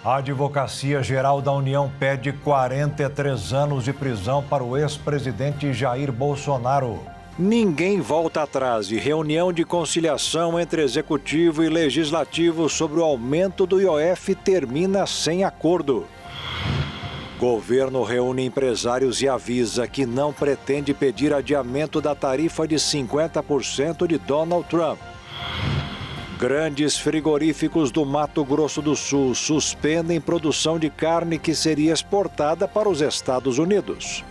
A Advocacia Geral da União pede 43 anos de prisão para o ex-presidente Jair Bolsonaro. Ninguém volta atrás e reunião de conciliação entre Executivo e Legislativo sobre o aumento do IOF termina sem acordo. Governo reúne empresários e avisa que não pretende pedir adiamento da tarifa de 50% de Donald Trump. Grandes frigoríficos do Mato Grosso do Sul suspendem produção de carne que seria exportada para os Estados Unidos.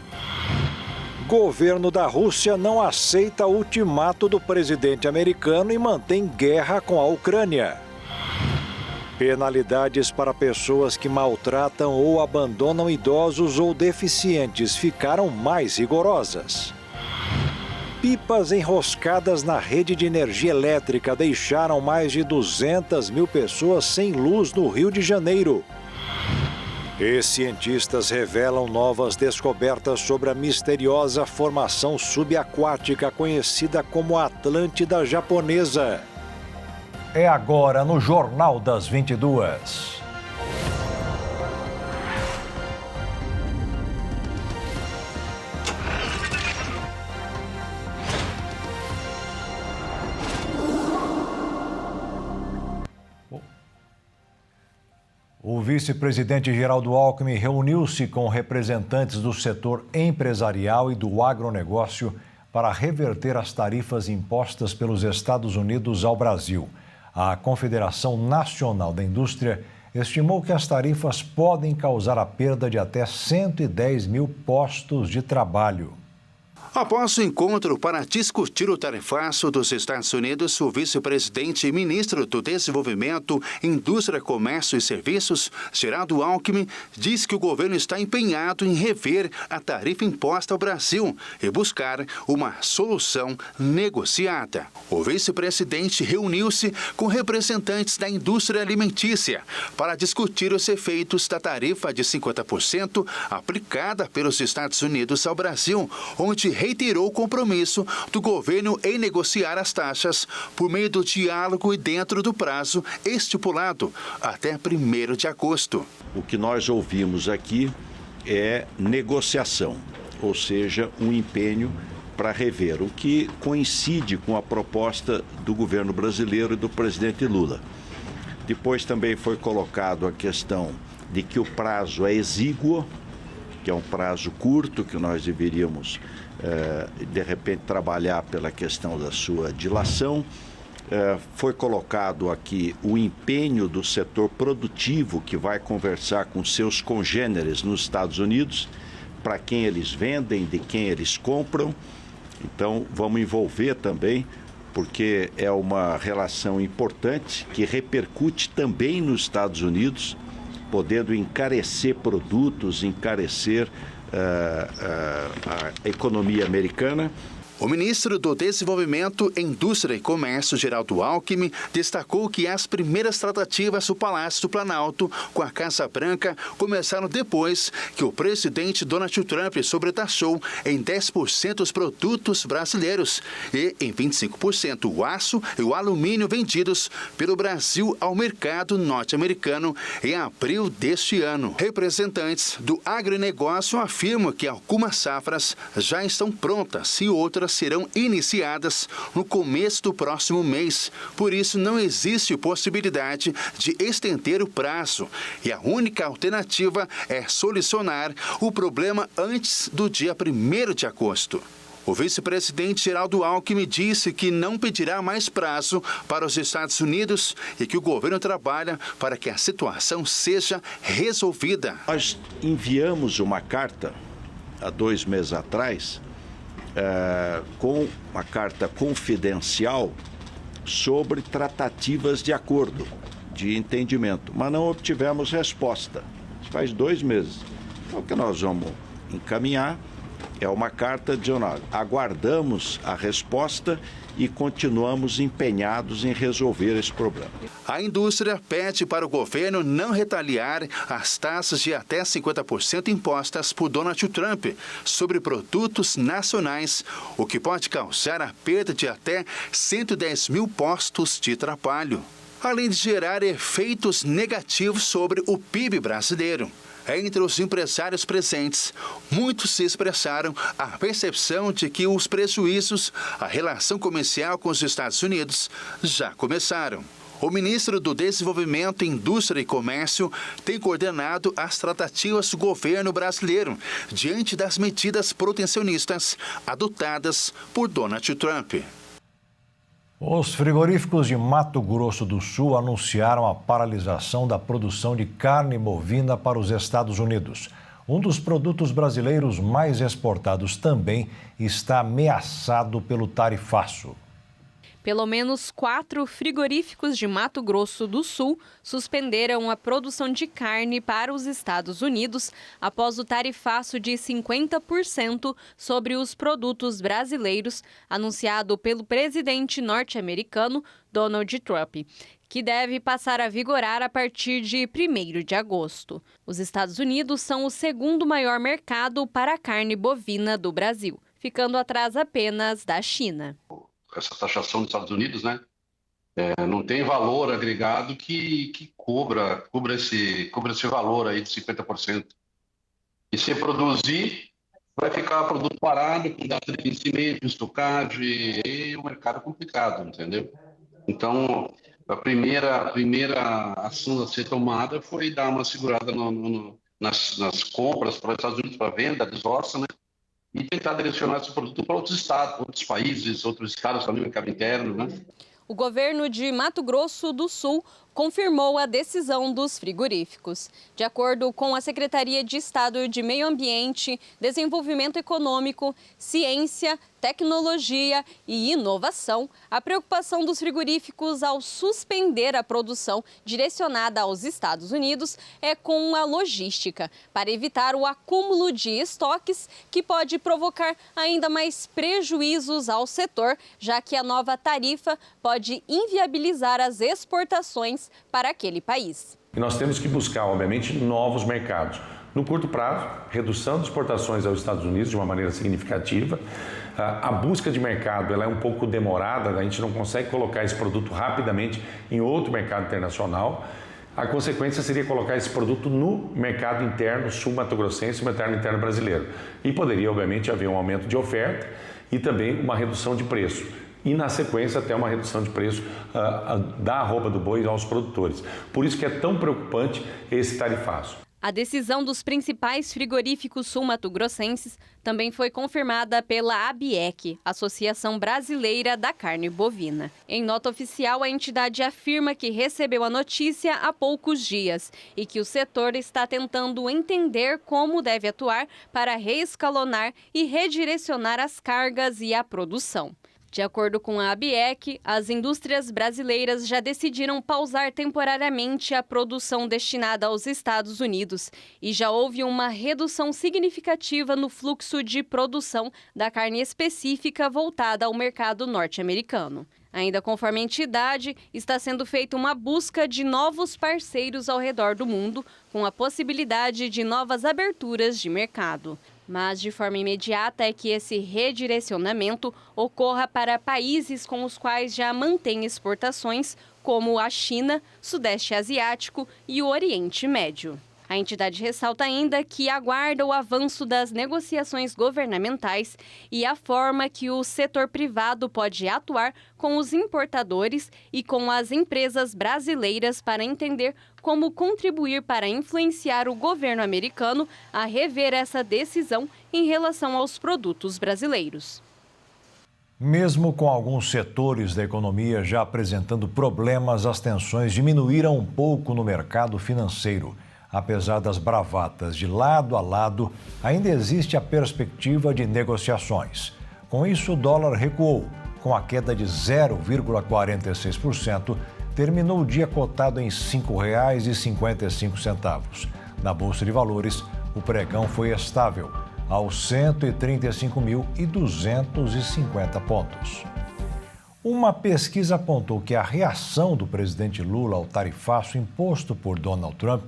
Governo da Rússia não aceita o ultimato do presidente americano e mantém guerra com a Ucrânia. Penalidades para pessoas que maltratam ou abandonam idosos ou deficientes ficaram mais rigorosas. Pipas enroscadas na rede de energia elétrica deixaram mais de 200 mil pessoas sem luz no Rio de Janeiro. E cientistas revelam novas descobertas sobre a misteriosa formação subaquática conhecida como Atlântida Japonesa. É agora no Jornal das 22. O vice-presidente Geraldo Alckmin reuniu-se com representantes do setor empresarial e do agronegócio para reverter as tarifas impostas pelos Estados Unidos ao Brasil. A Confederação Nacional da Indústria estimou que as tarifas podem causar a perda de até 110 mil postos de trabalho. Após o encontro para discutir o tarifaço dos Estados Unidos, o vice-presidente e ministro do Desenvolvimento, Indústria, Comércio e Serviços, Geraldo Alckmin, diz que o governo está empenhado em rever a tarifa imposta ao Brasil e buscar uma solução negociada. O vice-presidente reuniu-se com representantes da indústria alimentícia para discutir os efeitos da tarifa de 50% aplicada pelos Estados Unidos ao Brasil, onde reiterou o compromisso do governo em negociar as taxas por meio do diálogo e dentro do prazo estipulado até 1º de agosto. O que nós ouvimos aqui é negociação, ou seja, um empenho para rever, o que coincide com a proposta do governo brasileiro e do presidente Lula. Depois também foi colocado a questão de que o prazo é exíguo, que é um prazo curto, que nós deveríamos, de repente, trabalhar pela questão da sua dilação. Foi colocado aqui o empenho do setor produtivo, que vai conversar com seus congêneres nos Estados Unidos, para quem eles vendem, de quem eles compram. Então, vamos envolver também, porque é uma relação importante que repercute também nos Estados Unidos, podendo encarecer produtos, encarecer a economia americana. O ministro do Desenvolvimento, Indústria e Comércio, Geraldo Alckmin, destacou que as primeiras tratativas do Palácio do Planalto com a Casa Branca começaram depois que o presidente Donald Trump sobretaxou em 10% os produtos brasileiros e em 25% o aço e o alumínio vendidos pelo Brasil ao mercado norte-americano em abril deste ano. Representantes do agronegócio afirmam que algumas safras já estão prontas e outras serão iniciadas no começo do próximo mês. Por isso, não existe possibilidade de estender o prazo e a única alternativa é solucionar o problema antes do dia 1º de agosto. O vice-presidente Geraldo Alckmin disse que não pedirá mais prazo para os Estados Unidos e que o governo trabalha para que a situação seja resolvida. Nós enviamos uma carta há 2 meses atrás, com uma carta confidencial sobre tratativas de acordo, de entendimento, mas não obtivemos resposta. Isso faz 2 meses. Então, o que nós vamos encaminhar é uma carta dizendo: aguardamos a resposta e continuamos empenhados em resolver esse problema. A indústria pede para o governo não retaliar as taxas de até 50% impostas por Donald Trump sobre produtos nacionais, o que pode causar a perda de até 110 mil postos de trabalho. além de gerar efeitos negativos sobre o PIB brasileiro. Entre os empresários presentes, muitos se expressaram a percepção de que os prejuízos à relação comercial com os Estados Unidos já começaram. O ministro do Desenvolvimento, Indústria e Comércio tem coordenado as tratativas do governo brasileiro diante das medidas protecionistas adotadas por Donald Trump. Os frigoríficos de Mato Grosso do Sul anunciaram a paralisação da produção de carne bovina para os Estados Unidos. Um dos produtos brasileiros mais exportados também está ameaçado pelo tarifaço. Pelo menos 4 frigoríficos de Mato Grosso do Sul suspenderam a produção de carne para os Estados Unidos após o tarifaço de 50% sobre os produtos brasileiros anunciado pelo presidente norte-americano Donald Trump, que deve passar a vigorar a partir de 1º de agosto. Os Estados Unidos são o segundo maior mercado para a carne bovina do Brasil, ficando atrás apenas da China. Essa taxação dos Estados Unidos, né, não tem valor agregado que cubra esse valor aí de 50%. E se produzir, vai ficar produto parado, com data de vencimento, estocagem, e o mercado complicado, entendeu? Então, a primeira ação a ser tomada foi dar uma segurada nas compras para os Estados Unidos, para venda, desossa, né? E tentar direcionar esse produto para outros estados, outros países, outros estados também, mercado interno, né? O governo de Mato Grosso do Sul confirmou a decisão dos frigoríficos. De acordo com a Secretaria de Estado de Meio Ambiente, Desenvolvimento Econômico, Ciência, Tecnologia e Inovação, a preocupação dos frigoríficos ao suspender a produção direcionada aos Estados Unidos é com a logística, para evitar o acúmulo de estoques que pode provocar ainda mais prejuízos ao setor, já que a nova tarifa pode inviabilizar as exportações para aquele país. E nós temos que buscar, obviamente, novos mercados. No curto prazo, redução de exportações aos Estados Unidos de uma maneira significativa. A busca de mercado ela é um pouco demorada, a gente não consegue colocar esse produto rapidamente em outro mercado internacional. A consequência seria colocar esse produto no mercado interno sul-mato-grossense e mercado interno brasileiro. E poderia, obviamente, haver um aumento de oferta e também uma redução de preço. E, na sequência, até uma redução de preço da arroba do boi aos produtores. Por isso que é tão preocupante esse tarifaço. A decisão dos principais frigoríficos sul-mato-grossenses também foi confirmada pela ABIEC, Associação Brasileira da Carne Bovina. Em nota oficial, a entidade afirma que recebeu a notícia há poucos dias e que o setor está tentando entender como deve atuar para reescalonar e redirecionar as cargas e a produção. De acordo com a ABIEC, as indústrias brasileiras já decidiram pausar temporariamente a produção destinada aos Estados Unidos e já houve uma redução significativa no fluxo de produção da carne específica voltada ao mercado norte-americano. Ainda conforme a entidade, está sendo feita uma busca de novos parceiros ao redor do mundo, com a possibilidade de novas aberturas de mercado. Mas, de forma imediata, é que esse redirecionamento ocorra para países com os quais já mantém exportações, como a China, Sudeste Asiático e o Oriente Médio. A entidade ressalta ainda que aguarda o avanço das negociações governamentais e a forma que o setor privado pode atuar com os importadores e com as empresas brasileiras para entender como contribuir para influenciar o governo americano a rever essa decisão em relação aos produtos brasileiros. Mesmo com alguns setores da economia já apresentando problemas, as tensões diminuíram um pouco no mercado financeiro. Apesar das bravatas de lado a lado, ainda existe a perspectiva de negociações. Com isso, o dólar recuou, com a queda de 0,46%, terminou o dia cotado em R$ 5,55. Na Bolsa de Valores, o pregão foi estável, aos 135.250 pontos. Uma pesquisa apontou que a reação do presidente Lula ao tarifaço imposto por Donald Trump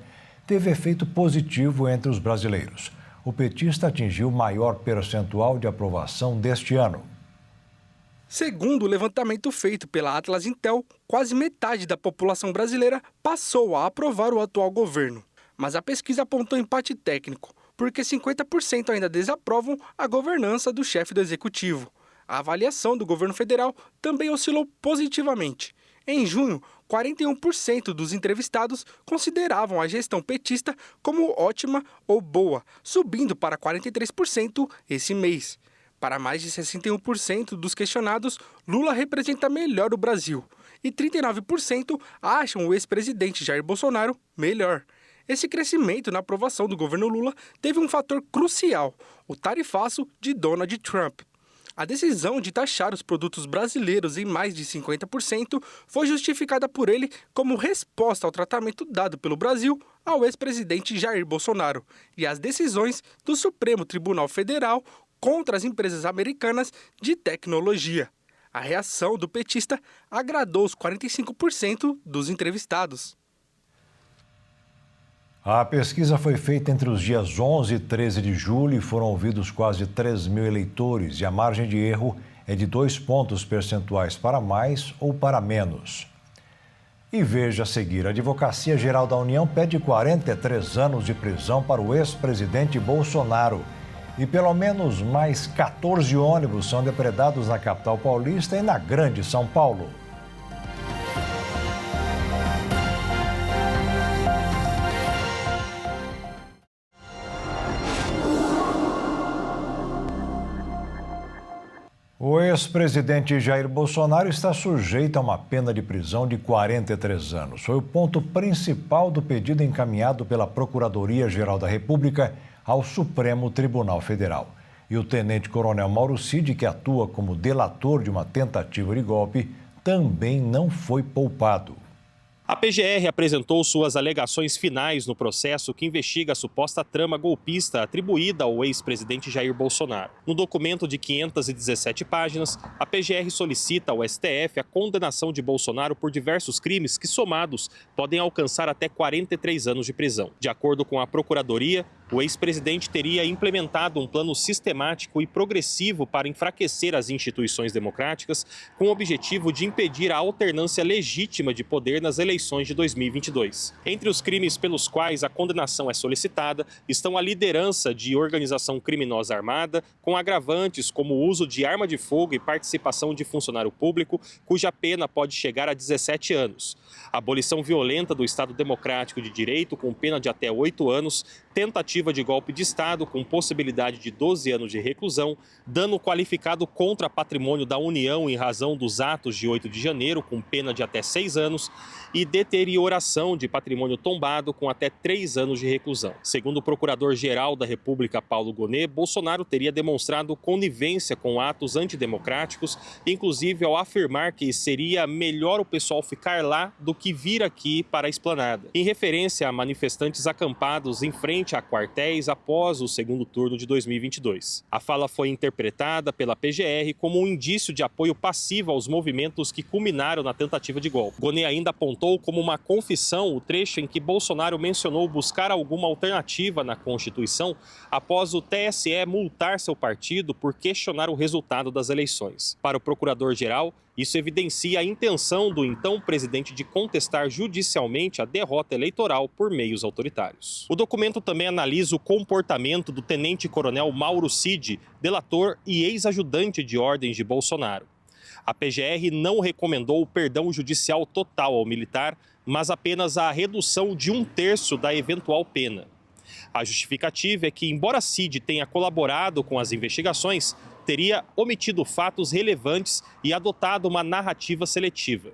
teve efeito positivo entre os brasileiros. O petista atingiu o maior percentual de aprovação deste ano. Segundo o levantamento feito pela Atlas Intel, quase metade da população brasileira passou a aprovar o atual governo. Mas a pesquisa apontou empate técnico, porque 50% ainda desaprovam a governança do chefe do executivo. A avaliação do governo federal também oscilou positivamente. Em junho, 41% dos entrevistados consideravam a gestão petista como ótima ou boa, subindo para 43% esse mês. Para mais de 61% dos questionados, Lula representa melhor o Brasil e 39% acham o ex-presidente Jair Bolsonaro melhor. Esse crescimento na aprovação do governo Lula teve um fator crucial, o tarifaço de Donald Trump. A decisão de taxar os produtos brasileiros em mais de 50% foi justificada por ele como resposta ao tratamento dado pelo Brasil ao ex-presidente Jair Bolsonaro e às decisões do Supremo Tribunal Federal contra as empresas americanas de tecnologia. A reação do petista agradou os 45% dos entrevistados. A pesquisa foi feita entre os dias 11 e 13 de julho e foram ouvidos quase 3 mil eleitores e a margem de erro é de 2 pontos percentuais para mais ou para menos. E veja a seguir, a Advocacia Geral da União pede 43 anos de prisão para o ex-presidente Bolsonaro. E pelo menos mais 14 ônibus são depredados na capital paulista e na Grande São Paulo. O ex-presidente Jair Bolsonaro está sujeito a uma pena de prisão de 43 anos. Foi o ponto principal do pedido encaminhado pela Procuradoria-Geral da República ao Supremo Tribunal Federal. E o tenente-coronel Mauro Cid, que atua como delator de uma tentativa de golpe, também não foi poupado. A PGR apresentou suas alegações finais no processo que investiga a suposta trama golpista atribuída ao ex-presidente Jair Bolsonaro. No documento de 517 páginas, a PGR solicita ao STF a condenação de Bolsonaro por diversos crimes que, somados, podem alcançar até 43 anos de prisão. De acordo com a Procuradoria, o ex-presidente teria implementado um plano sistemático e progressivo para enfraquecer as instituições democráticas, com o objetivo de impedir a alternância legítima de poder nas eleições de 2022. Entre os crimes pelos quais a condenação é solicitada estão a liderança de organização criminosa armada, com agravantes como o uso de arma de fogo e participação de funcionário público, cuja pena pode chegar a 17 anos. A abolição violenta do Estado Democrático de Direito, com pena de até 8 anos, tentativa de golpe de Estado com possibilidade de 12 anos de reclusão, dano qualificado contra patrimônio da União em razão dos atos de 8 de janeiro, com pena de até 6 anos, e deterioração de patrimônio tombado com até 3 anos de reclusão. Segundo o Procurador-Geral da República, Paulo Gonet, Bolsonaro teria demonstrado conivência com atos antidemocráticos, inclusive ao afirmar que seria melhor o pessoal ficar lá do que vir aqui para a esplanada, em referência a manifestantes acampados em frente a quartéis após o segundo turno de 2022. A fala foi interpretada pela PGR como um indício de apoio passivo aos movimentos que culminaram na tentativa de golpe. Gonet ainda apontou como uma confissão o trecho em que Bolsonaro mencionou buscar alguma alternativa na Constituição após o TSE multar seu partido por questionar o resultado das eleições. Para o procurador-geral, isso evidencia a intenção do então presidente de contestar judicialmente a derrota eleitoral por meios autoritários. O documento também analisa o comportamento do tenente-coronel Mauro Cid, delator e ex-ajudante de ordens de Bolsonaro. A PGR não recomendou o perdão judicial total ao militar, mas apenas a redução de 1/3 da eventual pena. A justificativa é que, embora Cid tenha colaborado com as investigações, teria omitido fatos relevantes e adotado uma narrativa seletiva.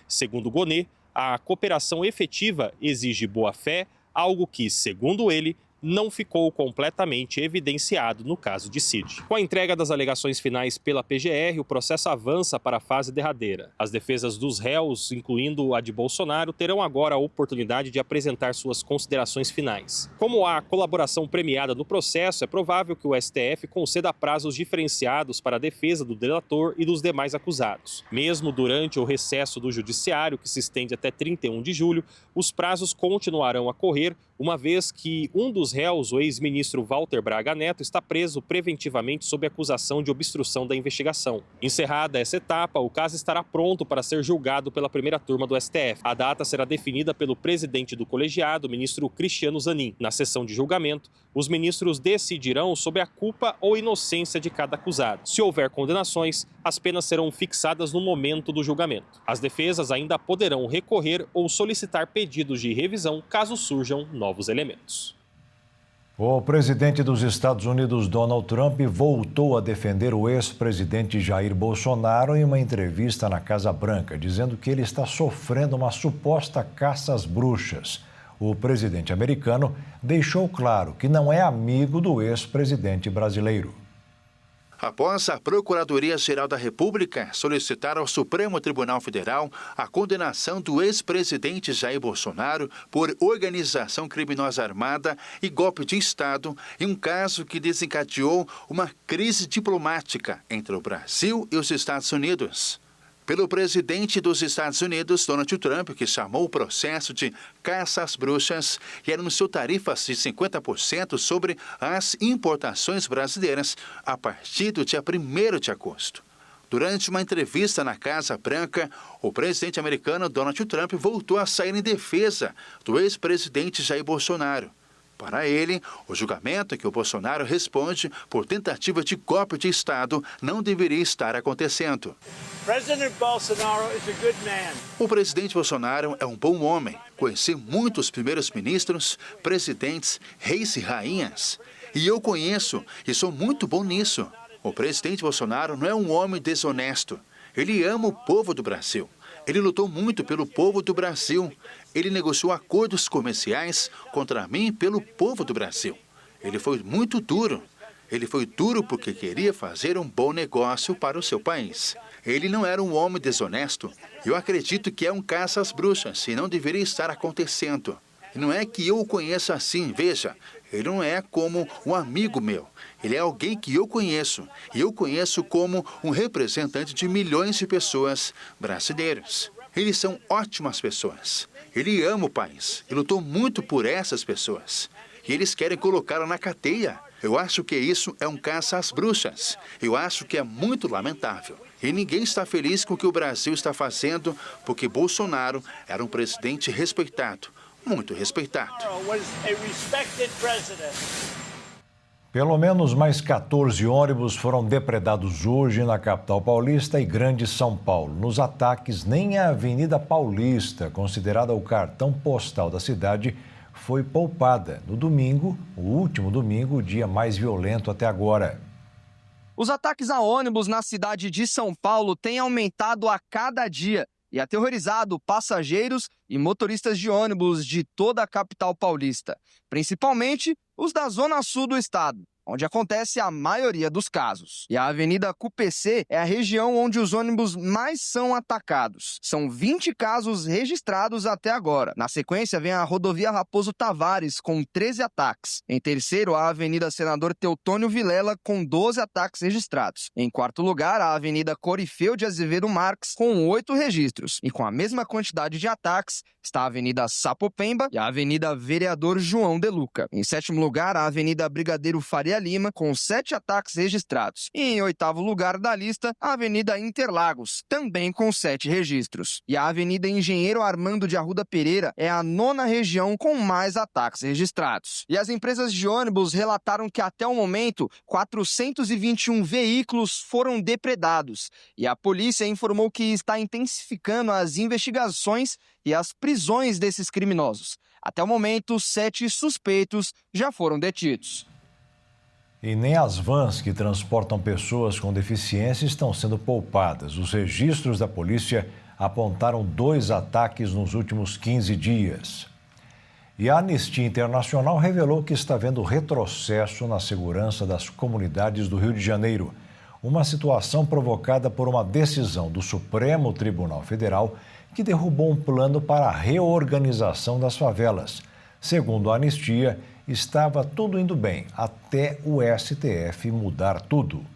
Segundo Gonet, a cooperação efetiva exige boa-fé, algo que, segundo ele, não ficou completamente evidenciado no caso de Cid. Com a entrega das alegações finais pela PGR, o processo avança para a fase derradeira. As defesas dos réus, incluindo a de Bolsonaro, terão agora a oportunidade de apresentar suas considerações finais. Como há colaboração premiada no processo, é provável que o STF conceda prazos diferenciados para a defesa do delator e dos demais acusados. Mesmo durante o recesso do Judiciário, que se estende até 31 de julho, os prazos continuarão a correr, uma vez que um dos réus, o ex-ministro Walter Braga Neto está preso preventivamente sob acusação de obstrução da investigação. Encerrada essa etapa, o caso estará pronto para ser julgado pela primeira turma do STF. A data será definida pelo presidente do colegiado, o ministro Cristiano Zanin. Na sessão de julgamento, os ministros decidirão sobre a culpa ou inocência de cada acusado. Se houver condenações, as penas serão fixadas no momento do julgamento. As defesas ainda poderão recorrer ou solicitar pedidos de revisão caso surjam novos elementos. O presidente dos Estados Unidos, Donald Trump, voltou a defender o ex-presidente Jair Bolsonaro em uma entrevista na Casa Branca, dizendo que ele está sofrendo uma suposta caça às bruxas. O presidente americano deixou claro que não é amigo do ex-presidente brasileiro. Após a Procuradoria-Geral da República solicitar ao Supremo Tribunal Federal a condenação do ex-presidente Jair Bolsonaro por organização criminosa armada e golpe de Estado, em um caso que desencadeou uma crise diplomática entre o Brasil e os Estados Unidos. Pelo presidente dos Estados Unidos, Donald Trump, que chamou o processo de caça às bruxas e anunciou tarifas de 50% sobre as importações brasileiras a partir do dia 1º de agosto. Durante uma entrevista na Casa Branca, o presidente americano Donald Trump voltou a sair em defesa do ex-presidente Jair Bolsonaro. Para ele, o julgamento que o Bolsonaro responde por tentativa de golpe de Estado não deveria estar acontecendo. O presidente Bolsonaro é um bom homem. Conheci muitos primeiros ministros, presidentes, reis e rainhas. E eu conheço e sou muito bom nisso. O presidente Bolsonaro não é um homem desonesto. Ele ama o povo do Brasil. Ele lutou muito pelo povo do Brasil. Ele negociou acordos comerciais contra mim pelo povo do Brasil. Ele foi muito duro. Ele foi duro porque queria fazer um bom negócio para o seu país. Ele não era um homem desonesto. Eu acredito que é um caça às bruxas e não deveria estar acontecendo. Não é que eu o conheça assim, veja. Ele não é como um amigo meu. Ele é alguém que eu conheço. E eu conheço como um representante de milhões de pessoas brasileiros. Eles são ótimas pessoas. Ele ama o país e lutou muito por essas pessoas. E eles querem colocá-lo na cadeia. Eu acho que isso é um caça às bruxas. Eu acho que é muito lamentável. E ninguém está feliz com o que o Brasil está fazendo, porque Bolsonaro era um presidente respeitado. Muito respeitado. Pelo menos mais 14 ônibus foram depredados hoje na capital paulista e Grande São Paulo. Nos ataques, nem a Avenida Paulista, considerada o cartão postal da cidade, foi poupada. No domingo, o último domingo, o dia mais violento até agora. Os ataques a ônibus na cidade de São Paulo têm aumentado a cada dia e aterrorizado passageiros e motoristas de ônibus de toda a capital paulista, principalmente os da zona sul do estado, onde acontece a maioria dos casos. E a Avenida QPC é a região onde os ônibus mais são atacados. São 20 casos registrados até agora. Na sequência, vem a rodovia Raposo Tavares, com 13 ataques. Em terceiro, a Avenida Senador Teutônio Vilela, com 12 ataques registrados. Em quarto lugar, a Avenida Corifeu de Azevedo Marques, com 8 registros. E com a mesma quantidade de ataques, está a Avenida Sapopemba e a Avenida Vereador João de Luca. Em sétimo lugar, a Avenida Brigadeiro Faria Lima, com 7 ataques registrados. E em oitavo lugar da lista, a Avenida Interlagos, também com 7 registros. E a Avenida Engenheiro Armando de Arruda Pereira é a 9ª região com mais ataques registrados. E as empresas de ônibus relataram que até o momento, 421 veículos foram depredados. E a polícia informou que está intensificando as investigações e as prisões desses criminosos. Até o momento, 7 suspeitos já foram detidos. E nem as vans que transportam pessoas com deficiência estão sendo poupadas. Os registros da polícia apontaram 2 ataques nos últimos 15 dias. E a Anistia Internacional revelou que está vendo retrocesso na segurança das comunidades do Rio de Janeiro. Uma situação provocada por uma decisão do Supremo Tribunal Federal que derrubou um plano para a reorganização das favelas. Segundo a Anistia, estava tudo indo bem, até o STF mudar tudo.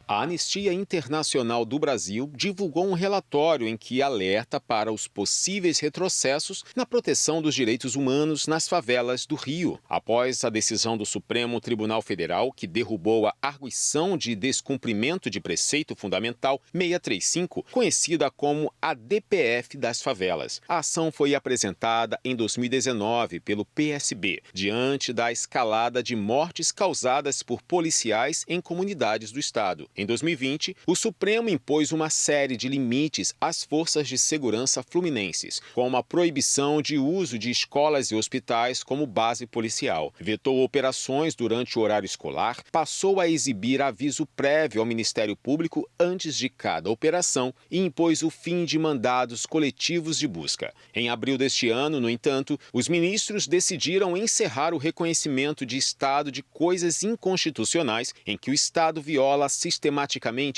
A Anistia Internacional do Brasil divulgou um relatório em que alerta para os possíveis retrocessos na proteção dos direitos humanos nas favelas do Rio, após a decisão do Supremo Tribunal Federal, que derrubou a arguição de descumprimento de preceito fundamental 635, conhecida como a DPF das favelas. A ação foi apresentada em 2019 pelo PSB, diante da escalada de mortes causadas por policiais em comunidades do estado. Em 2020, o Supremo impôs uma série de limites às forças de segurança fluminenses, como a proibição de uso de escolas e hospitais como base policial. Vetou operações durante o horário escolar, passou a exibir aviso prévio ao Ministério Público antes de cada operação e impôs o fim de mandados coletivos de busca. Em abril deste ano, no entanto, os ministros decidiram encerrar o reconhecimento de estado de coisas inconstitucionais em que o Estado viola sistematicamente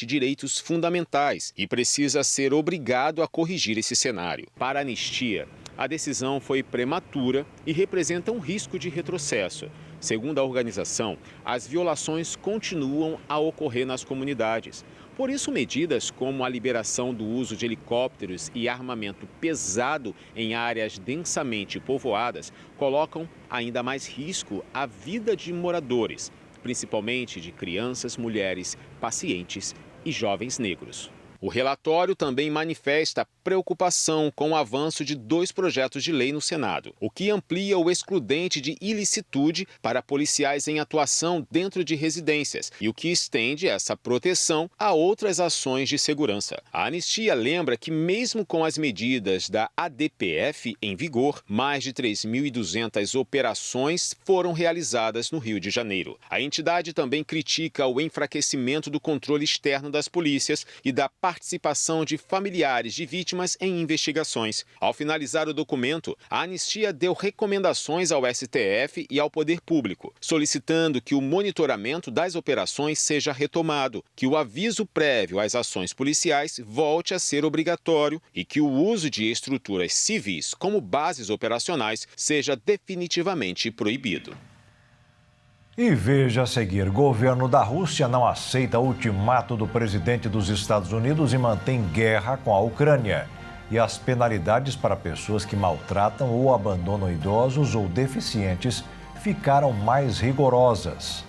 direitos fundamentais e precisa ser obrigado a corrigir esse cenário. Para a Anistia, a decisão foi prematura e representa um risco de retrocesso. Segundo a organização, as violações continuam a ocorrer nas comunidades. Por isso, medidas como a liberação do uso de helicópteros e armamento pesado em áreas densamente povoadas colocam ainda mais risco à vida de moradores, principalmente de crianças, mulheres, pacientes e jovens negros. O relatório também manifesta preocupação com o avanço de 2 projetos de lei no Senado, o que amplia o excludente de ilicitude para policiais em atuação dentro de residências e o que estende essa proteção a outras ações de segurança. A Anistia lembra que, mesmo com as medidas da ADPF em vigor, mais de 3.200 operações foram realizadas no Rio de Janeiro. A entidade também critica o enfraquecimento do controle externo das polícias e da participação de familiares de vítimas em investigações. Ao finalizar o documento, a Anistia deu recomendações ao STF e ao Poder Público, solicitando que o monitoramento das operações seja retomado, que o aviso prévio às ações policiais volte a ser obrigatório e que o uso de estruturas civis como bases operacionais seja definitivamente proibido. E veja a seguir, governo da Rússia não aceita ultimato do presidente dos Estados Unidos e mantém guerra com a Ucrânia. E as penalidades para pessoas que maltratam ou abandonam idosos ou deficientes ficaram mais rigorosas.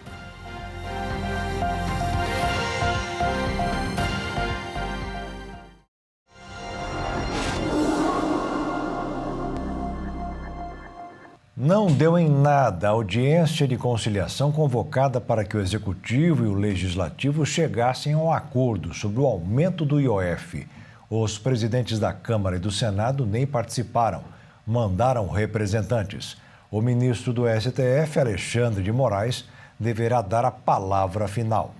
Não deu em nada a audiência de conciliação convocada para que o Executivo e o Legislativo chegassem a um acordo sobre o aumento do IOF. Os presidentes da Câmara e do Senado nem participaram, mandaram representantes. O ministro do STF, Alexandre de Moraes, deverá dar a palavra final.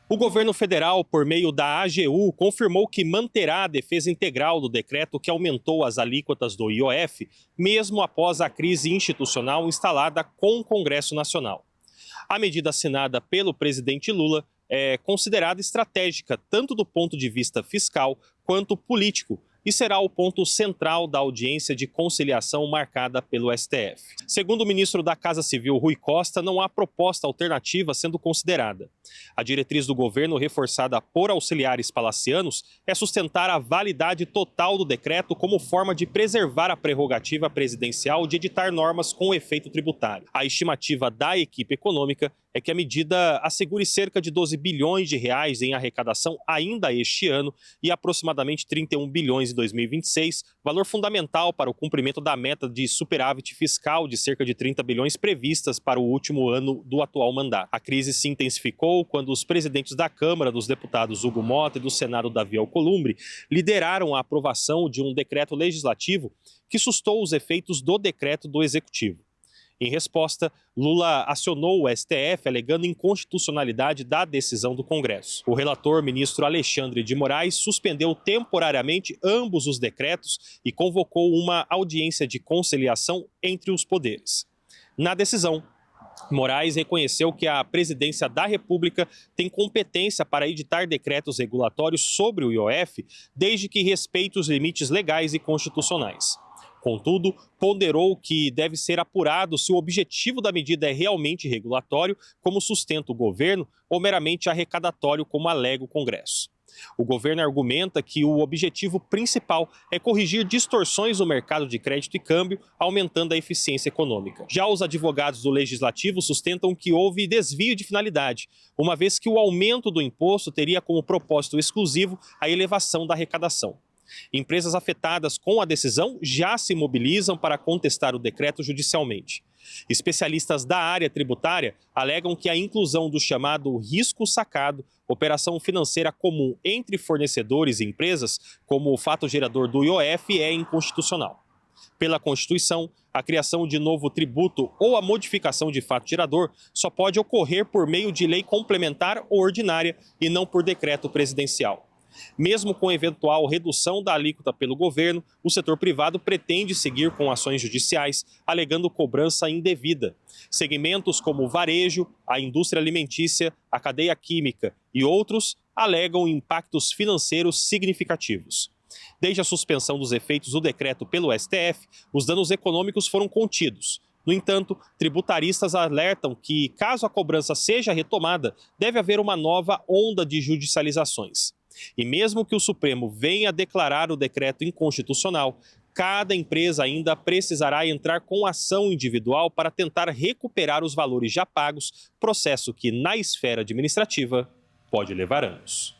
O governo federal, por meio da AGU, confirmou que manterá a defesa integral do decreto que aumentou as alíquotas do IOF, mesmo após a crise institucional instalada com o Congresso Nacional. A medida assinada pelo presidente Lula é considerada estratégica tanto do ponto de vista fiscal quanto político, e será o ponto central da audiência de conciliação marcada pelo STF. Segundo o ministro da Casa Civil, Rui Costa, não há proposta alternativa sendo considerada. A diretriz do governo, reforçada por auxiliares palacianos, é sustentar a validade total do decreto como forma de preservar a prerrogativa presidencial de editar normas com efeito tributário. A estimativa da equipe econômica é que a medida assegure cerca de 12 bilhões de reais em arrecadação ainda este ano e aproximadamente 31 bilhões em 2026, valor fundamental para o cumprimento da meta de superávit fiscal de cerca de 30 bilhões previstas para o último ano do atual mandato. A crise se intensificou quando os presidentes da Câmara dos Deputados Hugo Motta e do Senado Davi Alcolumbre lideraram a aprovação de um decreto legislativo que sustou os efeitos do decreto do Executivo. Em resposta, Lula acionou o STF alegando inconstitucionalidade da decisão do Congresso. O relator, ministro Alexandre de Moraes, suspendeu temporariamente ambos os decretos e convocou uma audiência de conciliação entre os poderes. Na decisão, Moraes reconheceu que a Presidência da República tem competência para editar decretos regulatórios sobre o IOF, desde que respeite os limites legais e constitucionais. Contudo, ponderou que deve ser apurado se o objetivo da medida é realmente regulatório, como sustenta o governo, ou meramente arrecadatório, como alega o Congresso. O governo argumenta que o objetivo principal é corrigir distorções no mercado de crédito e câmbio, aumentando a eficiência econômica. Já os advogados do Legislativo sustentam que houve desvio de finalidade, uma vez que o aumento do imposto teria como propósito exclusivo a elevação da arrecadação. Empresas afetadas com a decisão já se mobilizam para contestar o decreto judicialmente. Especialistas da área tributária alegam que a inclusão do chamado risco sacado, operação financeira comum entre fornecedores e empresas, como o fato gerador do IOF, é inconstitucional. Pela Constituição, a criação de novo tributo ou a modificação de fato gerador só pode ocorrer por meio de lei complementar ou ordinária e não por decreto presidencial. Mesmo com eventual redução da alíquota pelo governo, o setor privado pretende seguir com ações judiciais, alegando cobrança indevida. Segmentos como o varejo, a indústria alimentícia, a cadeia química e outros alegam impactos financeiros significativos. Desde a suspensão dos efeitos do decreto pelo STF, os danos econômicos foram contidos. No entanto, tributaristas alertam que, caso a cobrança seja retomada, deve haver uma nova onda de judicializações. E mesmo que o Supremo venha declarar o decreto inconstitucional, cada empresa ainda precisará entrar com ação individual para tentar recuperar os valores já pagos, processo que, na esfera administrativa, pode levar anos.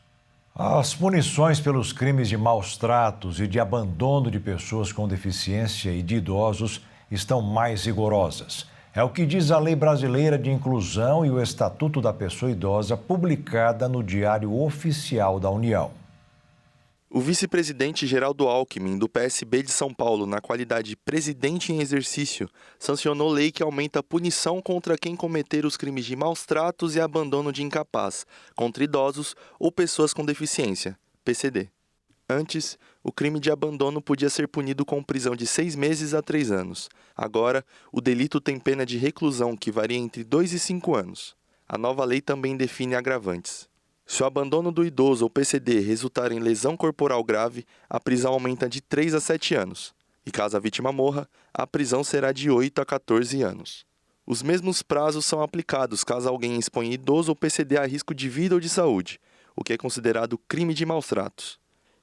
As punições pelos crimes de maus tratos e de abandono de pessoas com deficiência e de idosos estão mais rigorosas. É o que diz a Lei Brasileira de Inclusão e o Estatuto da Pessoa Idosa, publicada no Diário Oficial da União. O vice-presidente Geraldo Alckmin, do PSB de São Paulo, na qualidade de presidente em exercício, sancionou lei que aumenta a punição contra quem cometer os crimes de maus tratos e abandono de incapaz, contra idosos ou pessoas com deficiência, PCD. Antes, o crime de abandono podia ser punido com prisão de 6 meses a 3 anos. Agora, o delito tem pena de reclusão que varia entre 2 e 5 anos. A nova lei também define agravantes. Se o abandono do idoso ou PCD resultar em lesão corporal grave, a prisão aumenta de 3 a 7 anos. E caso a vítima morra, a prisão será de 8 a 14 anos. Os mesmos prazos são aplicados caso alguém exponha idoso ou PCD a risco de vida ou de saúde, o que é considerado crime de maus tratos.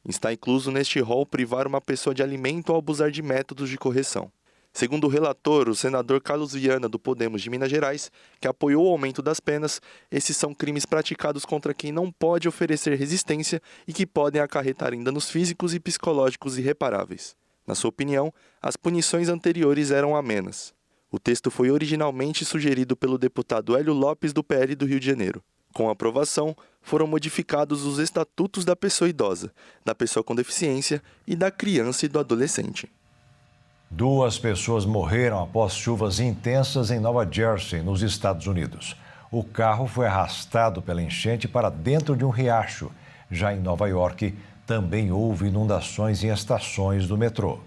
Está incluso neste rol privar uma pessoa de alimento ou abusar de métodos de correção. Segundo o relator, o senador Carlos Viana, do Podemos de Minas Gerais, que apoiou o aumento das penas, esses são crimes praticados contra quem não pode oferecer resistência e que podem acarretar em danos físicos e psicológicos irreparáveis. Na sua opinião, as punições anteriores eram amenas. O texto foi originalmente sugerido pelo deputado Hélio Lopes, do PL do Rio de Janeiro. Com a aprovação, foram modificados os estatutos da pessoa idosa, da pessoa com deficiência e da criança e do adolescente. 2 pessoas morreram após chuvas intensas em Nova Jersey, nos Estados Unidos. O carro foi arrastado pela enchente para dentro de um riacho. Já em Nova York, também houve inundações em estações do metrô.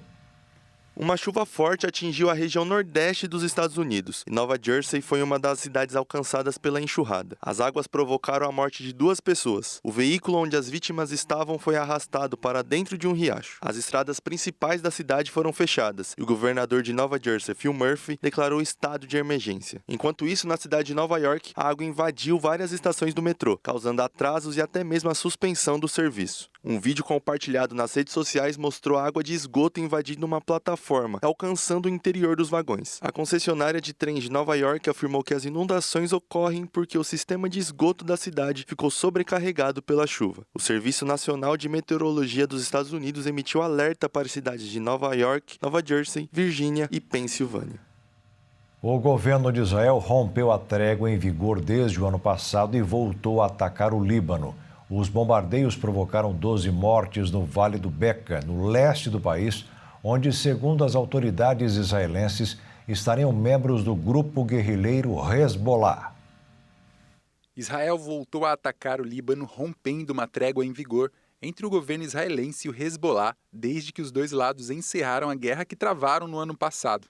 Uma chuva forte atingiu a região nordeste dos Estados Unidos e Nova Jersey foi uma das cidades alcançadas pela enxurrada. As águas provocaram a morte de 2 pessoas. O veículo onde as vítimas estavam foi arrastado para dentro de um riacho. As estradas principais da cidade foram fechadas e o governador de Nova Jersey, Phil Murphy, declarou estado de emergência. Enquanto isso, na cidade de Nova York, a água invadiu várias estações do metrô, causando atrasos e até mesmo a suspensão do serviço. Um vídeo compartilhado nas redes sociais mostrou a água de esgoto invadindo uma plataforma, alcançando o interior dos vagões. A concessionária de trens de Nova York afirmou que as inundações ocorrem porque o sistema de esgoto da cidade ficou sobrecarregado pela chuva. O Serviço Nacional de Meteorologia dos Estados Unidos emitiu alerta para as cidades de Nova York, Nova Jersey, Virgínia e Pensilvânia. O governo de Israel rompeu a trégua em vigor desde o ano passado e voltou a atacar o Líbano. Os bombardeios provocaram 12 mortes no Vale do Beca, no leste do país, onde, segundo as autoridades israelenses, estariam membros do grupo guerrilheiro Hezbollah. Israel voltou a atacar o Líbano, rompendo uma trégua em vigor entre o governo israelense e o Hezbollah, desde que os dois lados encerraram a guerra que travaram no ano passado.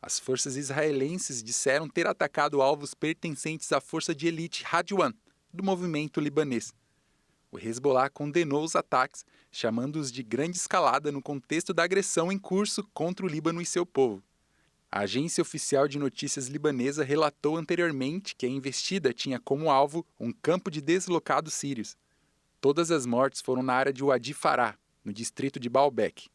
As forças israelenses disseram ter atacado alvos pertencentes à força de elite Radwan, do movimento libanês. O Hezbollah condenou os ataques, chamando-os de grande escalada no contexto da agressão em curso contra o Líbano e seu povo. A agência oficial de notícias libanesa relatou anteriormente que a investida tinha como alvo um campo de deslocados sírios. Todas as mortes foram na área de Wadi Farah, no distrito de Baalbek.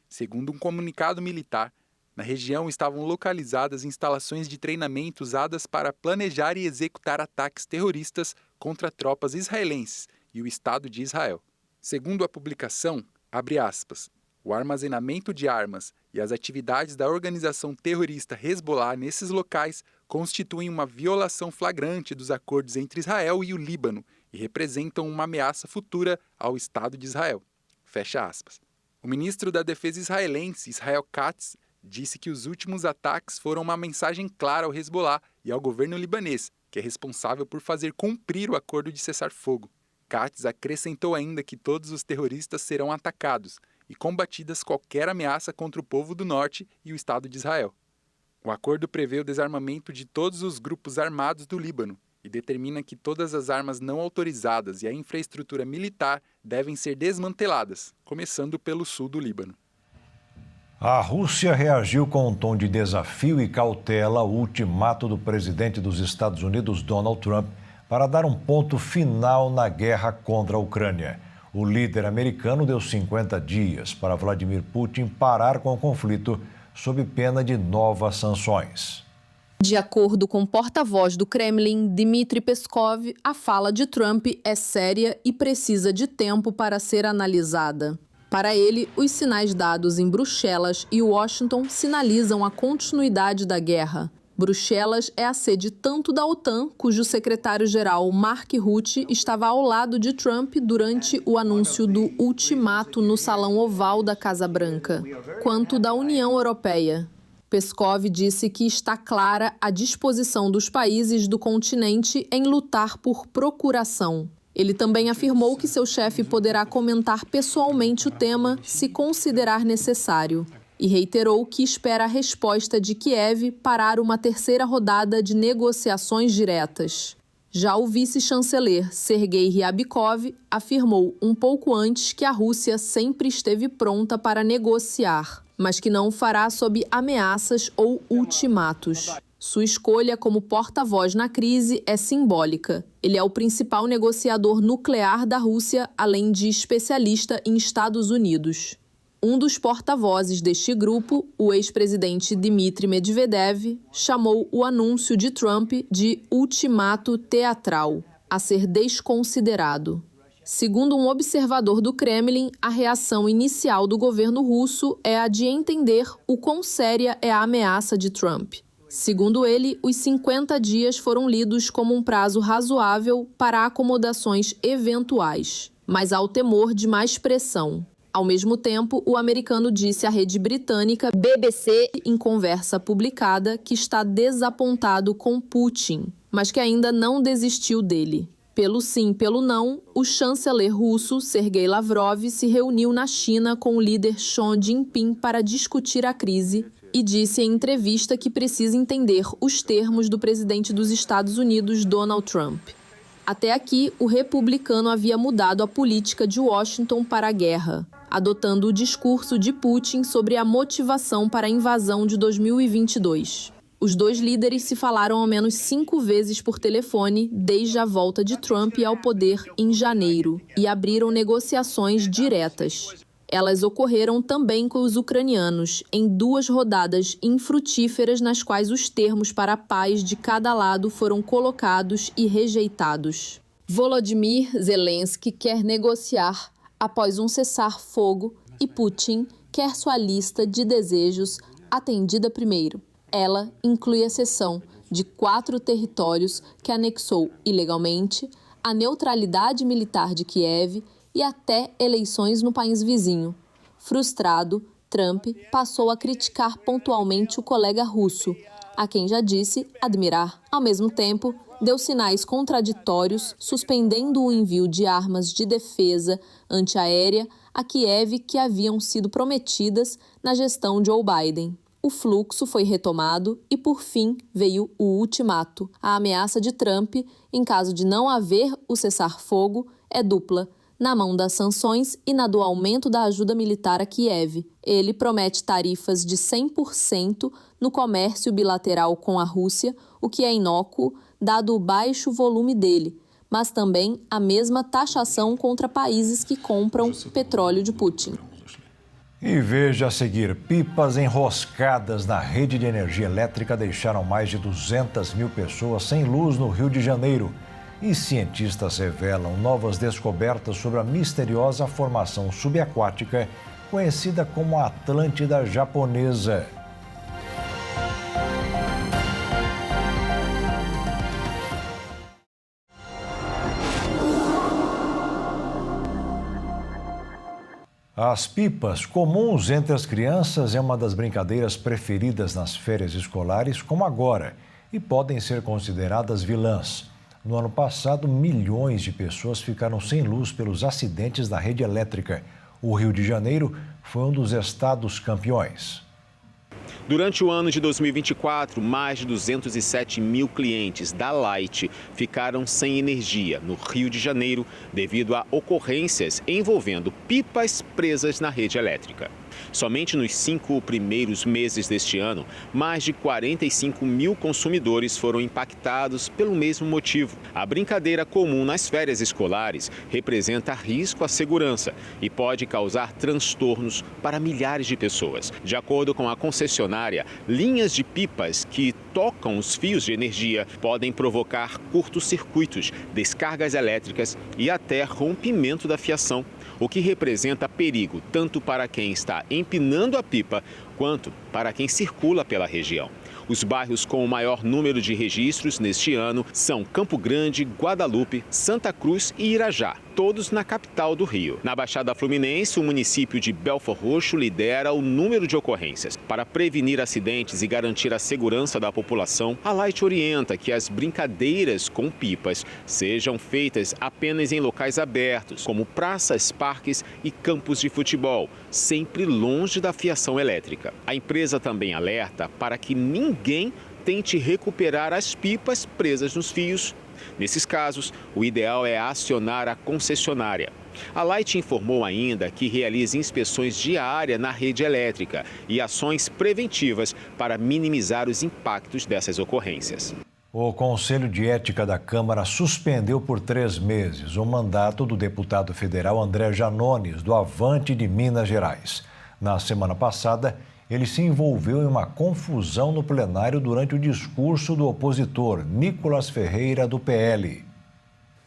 Segundo um comunicado militar, na região estavam localizadas instalações de treinamento usadas para planejar e executar ataques terroristas contra tropas israelenses e o Estado de Israel. Segundo a publicação, abre aspas, o armazenamento de armas e as atividades da organização terrorista Hezbollah nesses locais constituem uma violação flagrante dos acordos entre Israel e o Líbano e representam uma ameaça futura ao Estado de Israel. Fecha aspas. O ministro da Defesa israelense, Israel Katz, disse que os últimos ataques foram uma mensagem clara ao Hezbollah e ao governo libanês, que é responsável por fazer cumprir o acordo de cessar-fogo. Katz acrescentou ainda que todos os terroristas serão atacados e combatidas qualquer ameaça contra o povo do norte e o Estado de Israel. O acordo prevê o desarmamento de todos os grupos armados do Líbano e determina que todas as armas não autorizadas e a infraestrutura militar devem ser desmanteladas, começando pelo sul do Líbano. A Rússia reagiu com um tom de desafio e cautela ao ultimato do presidente dos Estados Unidos, Donald Trump, para dar um ponto final na guerra contra a Ucrânia. O líder americano deu 50 dias para Vladimir Putin parar com o conflito, sob pena de novas sanções. De acordo com o porta-voz do Kremlin, Dmitry Peskov, a fala de Trump é séria e precisa de tempo para ser analisada. Para ele, os sinais dados em Bruxelas e Washington sinalizam a continuidade da guerra. Bruxelas é a sede tanto da OTAN, cujo secretário-geral Mark Rutte estava ao lado de Trump durante o anúncio do ultimato no Salão Oval da Casa Branca, quanto da União Europeia. Peskov disse que está clara a disposição dos países do continente em lutar por procuração. Ele também afirmou que seu chefe poderá comentar pessoalmente o tema se considerar necessário. E reiterou que espera a resposta de Kiev parar uma terceira rodada de negociações diretas. Já o vice-chanceler Sergei Ryabkov afirmou um pouco antes que a Rússia sempre esteve pronta para negociar, mas que não o fará sob ameaças ou ultimatos. Sua escolha como porta-voz na crise é simbólica. Ele é o principal negociador nuclear da Rússia, além de especialista em Estados Unidos. Um dos porta-vozes deste grupo, o ex-presidente Dmitry Medvedev, chamou o anúncio de Trump de ultimato teatral, a ser desconsiderado. Segundo um observador do Kremlin, a reação inicial do governo russo é a de entender o quão séria é a ameaça de Trump. Segundo ele, os 50 dias foram lidos como um prazo razoável para acomodações eventuais, mas há o temor de mais pressão. Ao mesmo tempo, o americano disse à rede britânica BBC, em conversa publicada, que está desapontado com Putin, mas que ainda não desistiu dele. Pelo sim, pelo não, o chanceler russo, Sergei Lavrov, se reuniu na China com o líder Xi Jinping para discutir a crise e disse em entrevista que precisa entender os termos do presidente dos Estados Unidos, Donald Trump. Até aqui, o republicano havia mudado a política de Washington para a guerra, adotando o discurso de Putin sobre a motivação para a invasão de 2022. Os dois líderes se falaram ao menos 5 vezes por telefone desde a volta de Trump ao poder em janeiro e abriram negociações diretas. Elas ocorreram também com os ucranianos, em 2 rodadas infrutíferas nas quais os termos para a paz de cada lado foram colocados e rejeitados. Volodymyr Zelensky quer negociar após um cessar-fogo e Putin quer sua lista de desejos atendida primeiro. Ela inclui a cessão de 4 territórios que anexou ilegalmente, a neutralidade militar de Kiev e até eleições no país vizinho. Frustrado, Trump passou a criticar pontualmente o colega russo, a quem já disse admirar. Ao mesmo tempo, deu sinais contraditórios, suspendendo o envio de armas de defesa antiaérea a Kiev que haviam sido prometidas na gestão Joe Biden. O fluxo foi retomado e, por fim, veio o ultimato, a ameaça de Trump, em caso de não haver o cessar-fogo, é dupla, na mão das sanções e na do aumento da ajuda militar a Kiev. Ele promete tarifas de 100% no comércio bilateral com a Rússia, o que é inócuo, dado o baixo volume dele, mas também a mesma taxação contra países que compram petróleo de Putin. E veja a seguir, pipas enroscadas na rede de energia elétrica deixaram mais de 200 mil pessoas sem luz no Rio de Janeiro. E cientistas revelam novas descobertas sobre a misteriosa formação subaquática conhecida como a Atlântida japonesa. As pipas, comuns entre as crianças, é uma das brincadeiras preferidas nas férias escolares, como agora, e podem ser consideradas vilãs. No ano passado, milhões de pessoas ficaram sem luz pelos acidentes da rede elétrica. O Rio de Janeiro foi um dos estados campeões. Durante o ano de 2024, mais de 207 mil clientes da Light ficaram sem energia no Rio de Janeiro devido a ocorrências envolvendo pipas presas na rede elétrica. Somente nos 5 primeiros meses deste ano, mais de 45 mil consumidores foram impactados pelo mesmo motivo. A brincadeira comum nas férias escolares representa risco à segurança e pode causar transtornos para milhares de pessoas. De acordo com a concessionária, linhas de pipas que tocam os fios de energia podem provocar curtos-circuitos, descargas elétricas e até rompimento da fiação, o que representa perigo tanto para quem está empinando a pipa quanto para quem circula pela região. Os bairros com o maior número de registros neste ano são Campo Grande, Guadalupe, Santa Cruz e Irajá, todos na capital do Rio. Na Baixada Fluminense, o município de Belford Roxo lidera o número de ocorrências. Para prevenir acidentes e garantir a segurança da população, a Light orienta que as brincadeiras com pipas sejam feitas apenas em locais abertos, como praças, parques e campos de futebol, sempre longe da fiação elétrica. A empresa também alerta para que ninguém tente recuperar as pipas presas nos fios. Nesses casos, o ideal é acionar a concessionária. A Light informou ainda que realiza inspeções diárias na rede elétrica e ações preventivas para minimizar os impactos dessas ocorrências. O Conselho de Ética da Câmara suspendeu por 3 meses o mandato do deputado federal André Janones, do Avante de Minas Gerais. Na semana passada, ele se envolveu em uma confusão no plenário durante o discurso do opositor Nicolas Ferreira, do PL.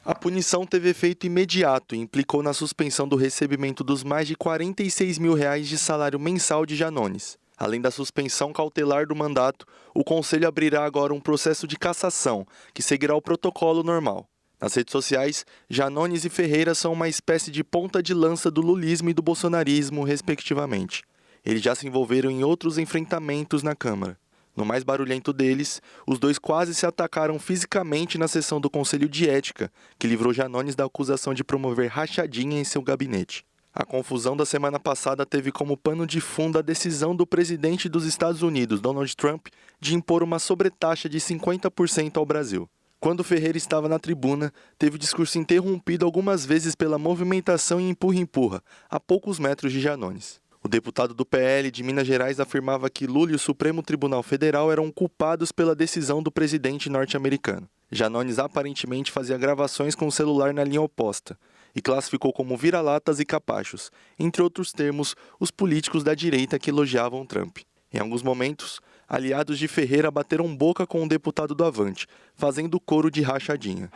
A punição teve efeito imediato e implicou na suspensão do recebimento dos mais de R$46 mil de salário mensal de Janones. Além da suspensão cautelar do mandato, o Conselho abrirá agora um processo de cassação, que seguirá o protocolo normal. Nas redes sociais, Janones e Ferreira são uma espécie de ponta de lança do lulismo e do bolsonarismo, respectivamente. Eles já se envolveram em outros enfrentamentos na Câmara. No mais barulhento deles, os dois quase se atacaram fisicamente na sessão do Conselho de Ética, que livrou Janones da acusação de promover rachadinha em seu gabinete. A confusão da semana passada teve como pano de fundo a decisão do presidente dos Estados Unidos, Donald Trump, de impor uma sobretaxa de 50% ao Brasil. Quando Ferreira estava na tribuna, teve o discurso interrompido algumas vezes pela movimentação e empurra-empurra, a poucos metros de Janones. O deputado do PL de Minas Gerais afirmava que Lula e o Supremo Tribunal Federal eram culpados pela decisão do presidente norte-americano. Janones aparentemente fazia gravações com o celular na linha oposta e classificou como vira-latas e capachos, entre outros termos, os políticos da direita que elogiavam Trump. Em alguns momentos, aliados de Ferreira bateram boca com o deputado do Avante, fazendo coro de rachadinha.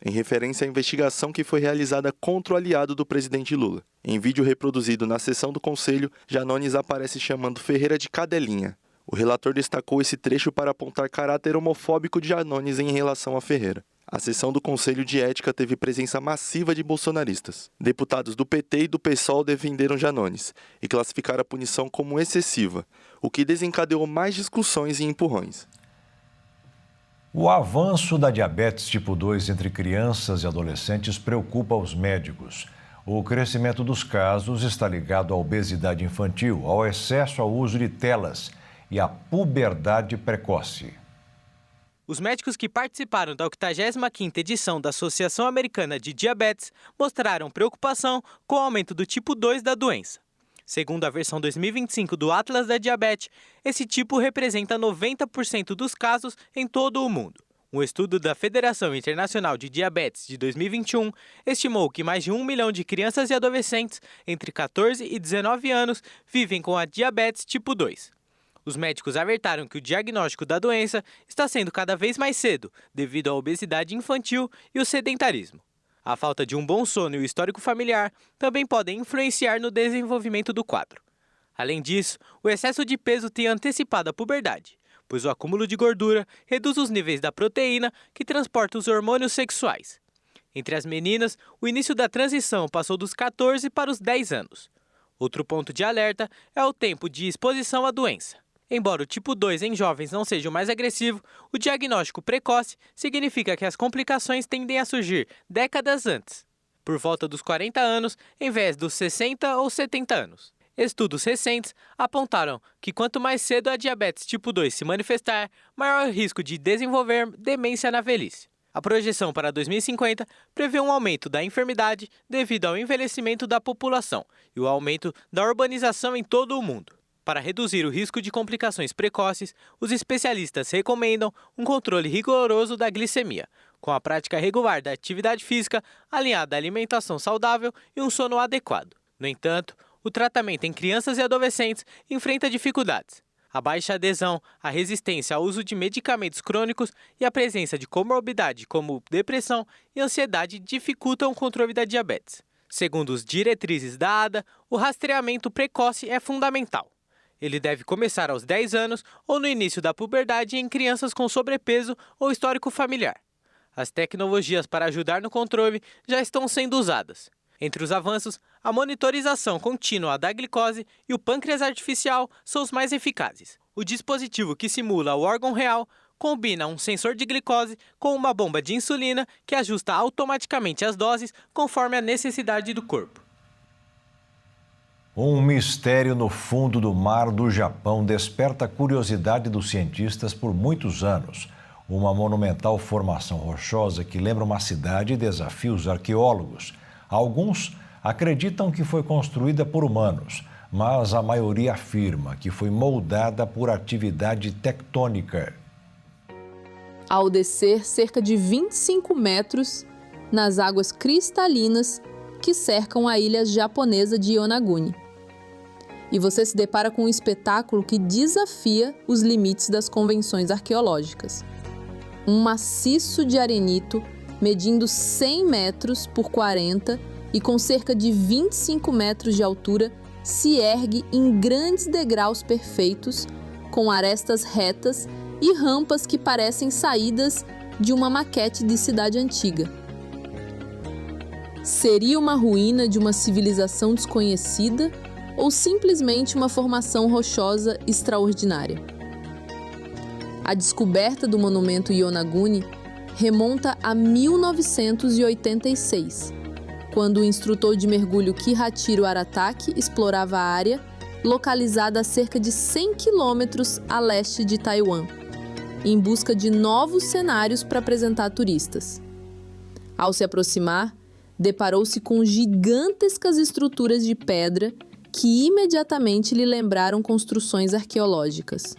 Em referência à investigação que foi realizada contra o aliado do presidente Lula. Em vídeo reproduzido na sessão do Conselho, Janones aparece chamando Ferreira de cadelinha. O relator destacou esse trecho para apontar caráter homofóbico de Janones em relação a Ferreira. A sessão do Conselho de Ética teve presença massiva de bolsonaristas. Deputados do PT e do PSOL defenderam Janones e classificaram a punição como excessiva, o que desencadeou mais discussões e empurrões. O avanço da diabetes tipo 2 entre crianças e adolescentes preocupa os médicos. O crescimento dos casos está ligado à obesidade infantil, ao excesso ao uso de telas e a puberdade precoce. Os médicos que participaram da 85ª edição da Associação Americana de Diabetes mostraram preocupação com o aumento do tipo 2 da doença. Segundo a versão 2025 do Atlas da Diabetes, esse tipo representa 90% dos casos em todo o mundo. Um estudo da Federação Internacional de Diabetes de 2021 estimou que mais de 1 milhão de crianças e adolescentes entre 14 e 19 anos vivem com a diabetes tipo 2. Os médicos alertaram que o diagnóstico da doença está sendo cada vez mais cedo, devido à obesidade infantil e o sedentarismo. A falta de um bom sono e o histórico familiar também podem influenciar no desenvolvimento do quadro. Além disso, o excesso de peso tem antecipado a puberdade, pois o acúmulo de gordura reduz os níveis da proteína que transporta os hormônios sexuais. Entre as meninas, o início da transição passou dos 14 para os 10 anos. Outro ponto de alerta é o tempo de exposição à doença. Embora o tipo 2 em jovens não seja o mais agressivo, o diagnóstico precoce significa que as complicações tendem a surgir décadas antes, por volta dos 40 anos, em vez dos 60 ou 70 anos. Estudos recentes apontaram que quanto mais cedo a diabetes tipo 2 se manifestar, maior o risco de desenvolver demência na velhice. A projeção para 2050 prevê um aumento da enfermidade devido ao envelhecimento da população e o aumento da urbanização em todo o mundo. Para reduzir o risco de complicações precoces, os especialistas recomendam um controle rigoroso da glicemia, com a prática regular da atividade física, alinhada à alimentação saudável e um sono adequado. No entanto, o tratamento em crianças e adolescentes enfrenta dificuldades. A baixa adesão, a resistência ao uso de medicamentos crônicos e a presença de comorbidade como depressão e ansiedade dificultam o controle da diabetes. Segundo as diretrizes da ADA, o rastreamento precoce é fundamental. Ele deve começar aos 10 anos ou no início da puberdade em crianças com sobrepeso ou histórico familiar. As tecnologias para ajudar no controle já estão sendo usadas. Entre os avanços, a monitorização contínua da glicose e o pâncreas artificial são os mais eficazes. O dispositivo que simula o órgão real combina um sensor de glicose com uma bomba de insulina que ajusta automaticamente as doses conforme a necessidade do corpo. Um mistério no fundo do mar do Japão desperta a curiosidade dos cientistas por muitos anos. Uma monumental formação rochosa que lembra uma cidade desafia os arqueólogos. Alguns acreditam que foi construída por humanos, mas a maioria afirma que foi moldada por atividade tectônica. Ao descer cerca de 25 metros nas águas cristalinas que cercam a ilha japonesa de Yonaguni. E você se depara com um espetáculo que desafia os limites das convenções arqueológicas. Um maciço de arenito medindo 100 metros por 40 e com cerca de 25 metros de altura se ergue em grandes degraus perfeitos, com arestas retas e rampas que parecem saídas de uma maquete de cidade antiga. Seria uma ruína de uma civilização desconhecida ou simplesmente uma formação rochosa extraordinária? A descoberta do monumento Yonaguni remonta a 1986, quando o instrutor de mergulho Kihachiro Arataki explorava a área, localizada a cerca de 100 quilômetros a leste de Taiwan, em busca de novos cenários para apresentar a turistas. Ao se aproximar, deparou-se com gigantescas estruturas de pedra que imediatamente lhe lembraram construções arqueológicas.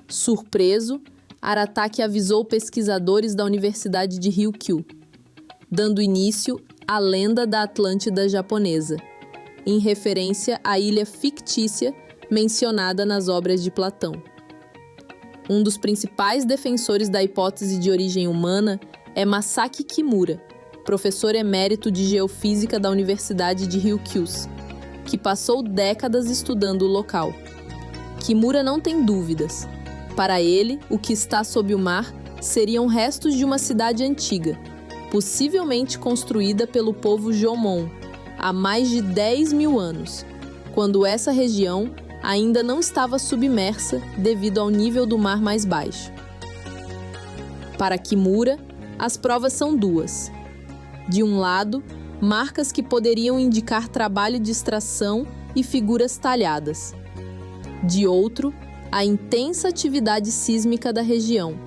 Surpreso, Arataki avisou pesquisadores da Universidade de Ryukyu, dando início à lenda da Atlântida japonesa, em referência à ilha fictícia mencionada nas obras de Platão. Um dos principais defensores da hipótese de origem humana é Masaki Kimura, professor emérito de geofísica da Universidade de Ryukyu, que passou décadas estudando o local. Kimura não tem dúvidas. Para ele, o que está sob o mar seriam restos de uma cidade antiga, possivelmente construída pelo povo Jomon, há mais de 10 mil anos, quando essa região ainda não estava submersa devido ao nível do mar mais baixo. Para Kimura, as provas são duas. De um lado, marcas que poderiam indicar trabalho de extração e figuras talhadas. De outro, a intensa atividade sísmica da região.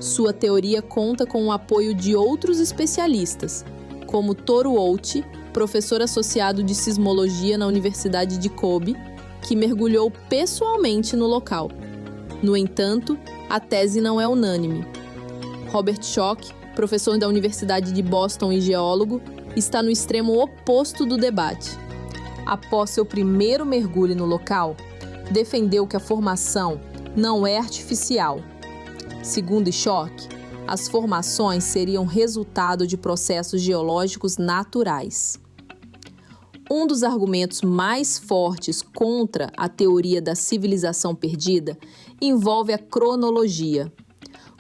Sua teoria conta com o apoio de outros especialistas, como Toru Ouchi, professor associado de sismologia na Universidade de Kobe, que mergulhou pessoalmente no local. No entanto, a tese não é unânime. Robert Schoch, professor da Universidade de Boston e geólogo, está no extremo oposto do debate. Após seu primeiro mergulho no local, defendeu que a formação não é artificial. Segundo Schoch, as formações seriam resultado de processos geológicos naturais. Um dos argumentos mais fortes contra a teoria da civilização perdida envolve a cronologia.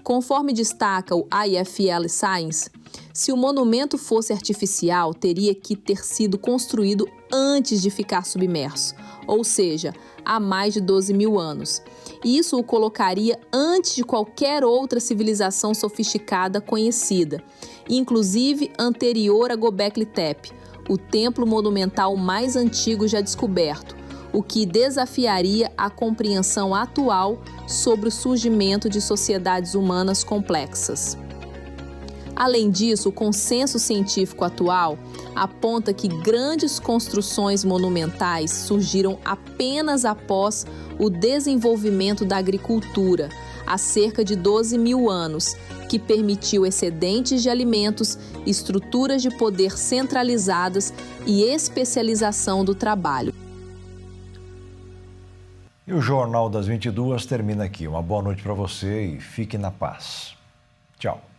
Conforme destaca o IFL Science, se o monumento fosse artificial, teria que ter sido construído antes de ficar submerso, ou seja, há mais de 12 mil anos. E isso o colocaria antes de qualquer outra civilização sofisticada conhecida, inclusive anterior a Göbekli Tepe, o templo monumental mais antigo já descoberto, o que desafiaria a compreensão atual sobre o surgimento de sociedades humanas complexas. Além disso, o consenso científico atual aponta que grandes construções monumentais surgiram apenas após o desenvolvimento da agricultura, há cerca de 12 mil anos, que permitiu excedentes de alimentos, estruturas de poder centralizadas e especialização do trabalho. E o Jornal das 22 termina aqui. Uma boa noite para você e fique na paz. Tchau.